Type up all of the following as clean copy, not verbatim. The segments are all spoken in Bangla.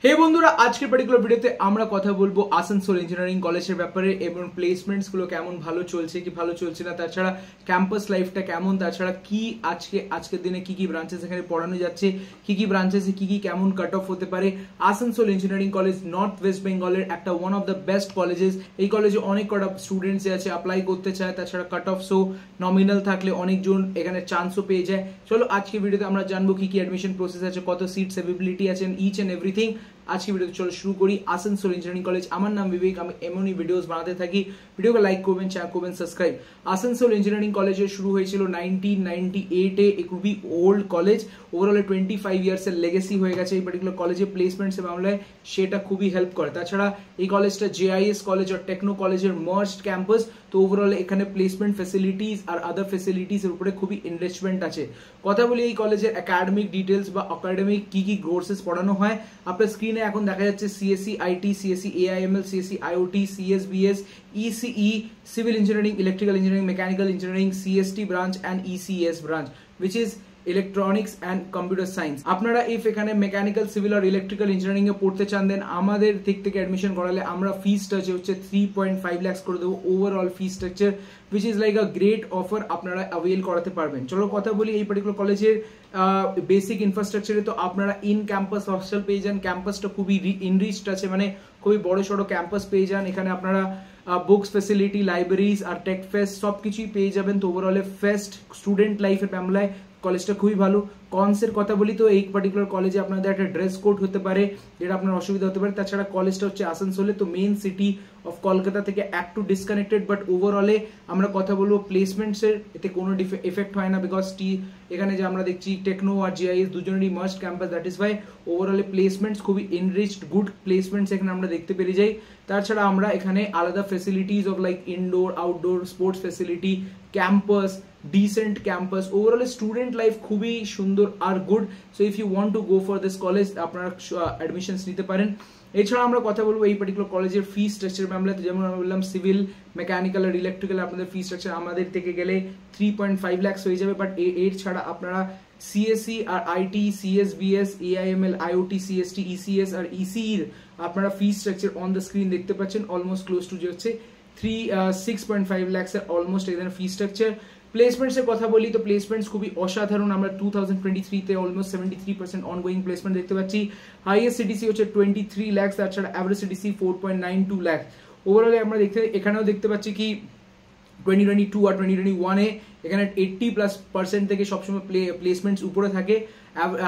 হে বন্ধুরা, আজকের পার্টিকুলার ভিডিওতে আমরা কথা বলবো আসানসোল ইঞ্জিনিয়ারিং কলেজের ব্যাপারে এবং প্লেসমেন্টস গুলো কেমন ভালো চলছে কি ভালো চলছে না, তাছাড়া ক্যাম্পাস লাইফটা কেমন, তাছাড়া কি আজকের দিনে কি কি ব্রাঞ্চেস এখানে পড়ানো যাচ্ছে, কি ব্রাঞ্চেসে কি কেমন কাট অফ হতে পারে। Asansol engineering college north West বেঙ্গলের একটা one of the best colleges. এই কলেজে অনেক কটা স্টুডেন্টস আছে অ্যাপ্লাই করতে চায়, তাছাড়া কাট অফ সো নমিনাল থাকলে অনেকজন এখানে চান্সও পেয়ে যায়। চলো আজকে ভিডিওতে আমরা জানবো কি অ্যাডমিশন প্রসেস আছে, কত সিটস অ্যাভেলেবিলিটি আছে, ইচ এন্ড এভরিথিং। আজকে ভিডিওতে চলো শুরু করি। আসানসোল ইঞ্জিনিয়ারিং কলেজ, আমার নাম বিবেক, আমি এমনই ভিডিওস বানাতে থাকি। ভিডিওকে লাইক করবেন, শেয়ার করবেন, সাবস্ক্রাইব। আসানসোল ইঞ্জিনিয়ারিং কলেজে শুরু হয়েছিল 1998-এ, খুবই ওল্ড কলেজ। ওভারঅল 25 ইয়ার্সের লেগেসি হয়ে গেছে এই পার্টিকুলার কলেজে। প্লেসমেন্টসের মামলায় সেটা খুবই হেল্প করে। তাছাড়া এই কলেজটা জেআইএস কলেজ আর টেকনো কলেজের মার্জড ক্যাম্পাস, তো ওভারঅল এখানে প্লেসমেন্ট ফেসিলিটিস আর আদার ফেসিলিটিস এর উপরে খুবই ইনভেস্টমেন্ট আছে। কথা বলি এই কলেজের একাডেমিক ডিটেলস বা একাডেমিক কি কোর্সেস পড়ানো হয়। আপনার স্ক্রিনে এখন দেখা যাচ্ছে CSC IT, CSC AIML, CSC IoT, CSBS, ECE, civil engineering, electrical engineering, mechanical engineering, CST branch and ECS branch, which is electronics and computer science. আপনারা ইফ এখানে মেকানিক্যাল, সিভিল আর ইলেকট্রিক্যাল ইঞ্জিনিয়ারিং এ পড়তে চান, দেন আমাদের দিক থেকে অ্যাডমিশন করালে আমরা ফি স্ট্রাকচার হচ্ছে 3.5 লাখ করে দেবো। Overall fee structure which is like a great offer, আপনারা অ্যাভেল করাতে পারবেন। চলো কথা বলি এই পার্টিকুলার কলেজের বেসিক ইনফ্রাস্ট্রাকচারে। তো আপনারা ইন ক্যাম্পাস হস্টেল পেয়ে যান। ক্যাম্পাসটা খুবই ইনরিচড আছে, মানে খুবই বড় সড়ো ক্যাম্পাস পেয়ে যান। এখানে আপনারা বুকস ফেসিলিটি, লাইব্রেরিজ আর টেক ফেস্ট সবকিছুই পেয়ে যাবেন। তো ওভারঅল ফেস্ট স্টুডেন্ট লাইফের মামলায় কলেজটা খুবই ভালো। কনসের কথা বলি তো এই পার্টিকুলার কলেজে আপনাদের একটা ড্রেস কোড হতে পারে, যেটা আপনার অসুবিধা হতে পারে। তাছাড়া কলেজটা হচ্ছে আসানসোলে, তো মেইন সিটি অফ কলকাতা থেকে একটু ডিসকানেক্টেড, বাট ওভারঅলে আমরা কথা বলবো প্লেসমেন্টসের এতে কোনো এফেক্ট হয় না, বিকজ এখানে যে আমরা দেখছি টেকনো আর জিআইএস দুজনেরই মাস্ট ক্যাম্পাস, দ্যাট ইজ ওয়াই ওভারঅলে প্লেসমেন্টস খুবই এনরিচড গুড প্লেসমেন্টস এখানে আমরা দেখতে পেরে যাই। তাছাড়া আমরা এখানে আলাদা facilities of like indoor outdoor sports facility, campus, decent campus, overall student life খুবই সুন্দর আর good. So if you want to go for this college আপনারা অ্যাডমিশনস নিতে পারেন। এছাড়া আমরা কথা বলবো এই পার্টিকুলার কলেজের ফি স্ট্রাকচার মামলাতে। যেমন আমরা বললাম সিভিল, মেকানিক্যাল আর ইলেকট্রিক্যাল আপনাদের ফি স্ট্রাকচার আমাদের থেকে গেলে 3.5 লাখ হয়ে যাবে। বাট এর ছাড়া আপনারা সিএসসি আর IT, CSBS, AIML, IoT, CST, ECS আর ইসিইর আপনারা fee structure on the screen দেখতে পাচ্ছেন। অলমোস্ট ক্লোজ টু যে হচ্ছে 6.5 লাখ অলমোস্ট এখানে ফি স্ট্রাকচার। প্লেসমেন্টস এর কথা বলি তো প্লেসমেন্টস খুবই অসাধারণ। আমরা 2023-তে অলমোস্ট 73% অনগোয়িং প্লেসমেন্ট দেখতে পাচ্ছি। হাইয়েস্ট সিটিসি হচ্ছে 23 লাখ, তাছাড়া অ্যাভারেজ সিটিসি 4.92 লাখ। ওভারঅল আমরা এখানেও দেখতে পাচ্ছি কি 2022 আর 2021-এ এখানে 80+% থেকে সবসময় প্লেসমেন্টস উপরে থাকে।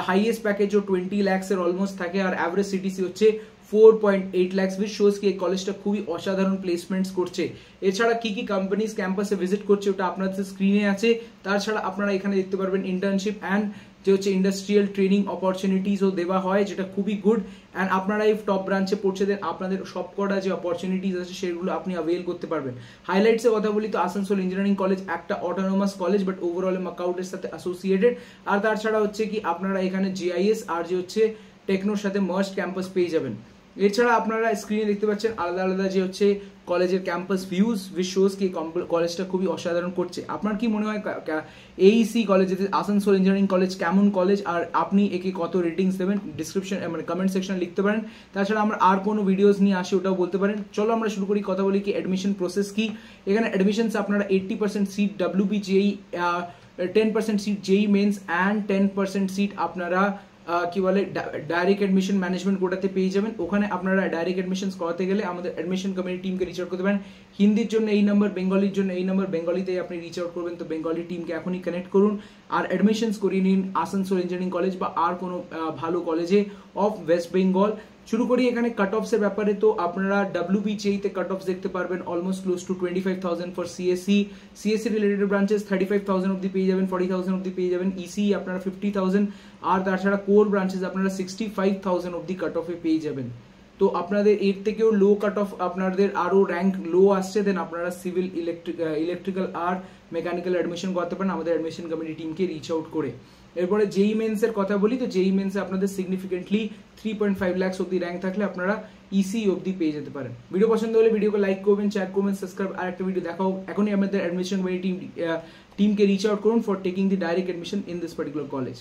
হাইয়েস্ট প্যাকেজও 20 লাখের অলমোস্ট থাকে, আর অ্যাভারেজ সিটিসি হচ্ছে 4.8 লাখ, which shows কি এই কলেজটা খুবই অসাধারণ প্লেসমেন্টস করছে। এছাড়া কি কোম্পানিজ ক্যাম্পাসে ভিজিট করছে ওটা আপনাদের স্ক্রিনে আছে। তাছাড়া আপনারা এখানে দেখতে পারবেন ইন্টার্নশিপ অ্যান্ড যে হচ্ছে ইন্ডাস্ট্রিয়াল ট্রেনিং অপরচুনিটিসও দেওয়া হয়, যেটা খুবই গুড। অ্যান্ড আপনারা এই টপ ব্রাঞ্চে পড়ছে দেন আপনাদের সবকটা যে অপরচুনিটিস আছে সেগুলো আপনি অ্যাভেল করতে পারবেন। হাইলাইটসের কথা বলি তো আসানসোল ইঞ্জিনিয়ারিং কলেজ একটা অটোনোমাস কলেজ, বাট ওভারঅল মাকাউটের সাথে অ্যাসোসিয়েটেড। আর তাছাড়া হচ্ছে কি আপনারা এখানে জিআইএস আর যে হচ্ছে টেকনোর সাথে মার্জড ক্যাম্পাস পেয়ে যাবেন। এছাড়া আপনারা স্ক্রিনে দেখতে পাচ্ছেন আলাদা আলাদা যে হচ্ছে কলেজের ক্যাম্পাস ভিউজ, which shows কি কলেজটা খুবই অসাধারণ করছে। আপনার কি মনে হয় Aisi college, Asansol engineering college কেমন কলেজ, আর আপনি একে কত রেটিংস দেবেন ডিসক্রিপশন মানে কমেন্ট সেকশনে লিখতে পারেন। তাছাড়া আমরা আর কোনো ভিডিওস নিয়ে আসি ওটাও বলতে পারেন। চলো আমরা শুরু করি, কথা বলি কি অ্যাডমিশন প্রসেস কি। এখানে অ্যাডমিশনস আপনারা 80% seat WB JEE, 10% seat JEE mains and 10% seat আপনারা কি বলে ডাইরেক্ট অ্যাডমিশন ম্যানেজমেন্ট কোটাতে পেয়ে যাবেন। ওখানে আপনারা ডাইরেক্ট অ্যাডমিশন করাতে গেলে আমাদের অ্যাডমিশন কমিটি টিমকে রিচ আউট করতে পারেন। হিন্দির জন্য এই নাম্বার, বেঙ্গলির জন্য এই নাম্বার। বেঙ্গলিতে আপনি রিচ আউট করবেন তো বেঙ্গলি টিমকে এখনই কানেক্ট করুন আর অ্যাডমিশনস করিয়ে নিন আসানসোল ইঞ্জিনিয়ারিং কলেজ বা আর কোনো ভালো কলেজে অফ ওয়েস্ট বেঙ্গল। শুরু করি এখানে কাট অফস এর ব্যাপারে। তো আপনারা ডাব্লিউবিজেইতে কাট অফস দেখতে পারবেন almost close two 25,000 for CSC related branches 35,000 অব্দি পেয়ে যাবেন, 40,000 অব্দি পেয়ে যাবেন। ইসি আপনারা 50,000, আর তাছাড়া কোর ব্রাঞ্চেস আপনারা 65,000 অব্দি কাট অফে পেয়ে যাবেন। তো আপনাদের এর থেকেও লো কাট অফ আপনাদের আরো র্যাঙ্ক লো আসছে, দেন আপনারা সিভিল, ইলেকট্রিক্যাল আর মেকানিক্যাল অ্যাডমিশন করতে পারেন আমাদের অ্যাডমিশন কমিটি টিমকে রিচ আউট করে। এরপরে জেই মেন্স এর কথা বলি তো জেই মেন্সে আপনাদের সিগনিফিকেন্টলি 3.5 লাখ অব্দি র্যাঙ্ক থাকলে আপনারা ইসি অব্দি পেয়ে যেতে পারেন। ভিডিও পছন্দ হলে ভিডিওকে লাইক করবেন, শেয়ার করবেন, সাবস্ক্রাইব। আর একটা ভিডিও দেখাও এখনই আমাদের অ্যাডমিশন কমিটি টিমকে রিচ আউট করুন for taking the direct admission in this particular college.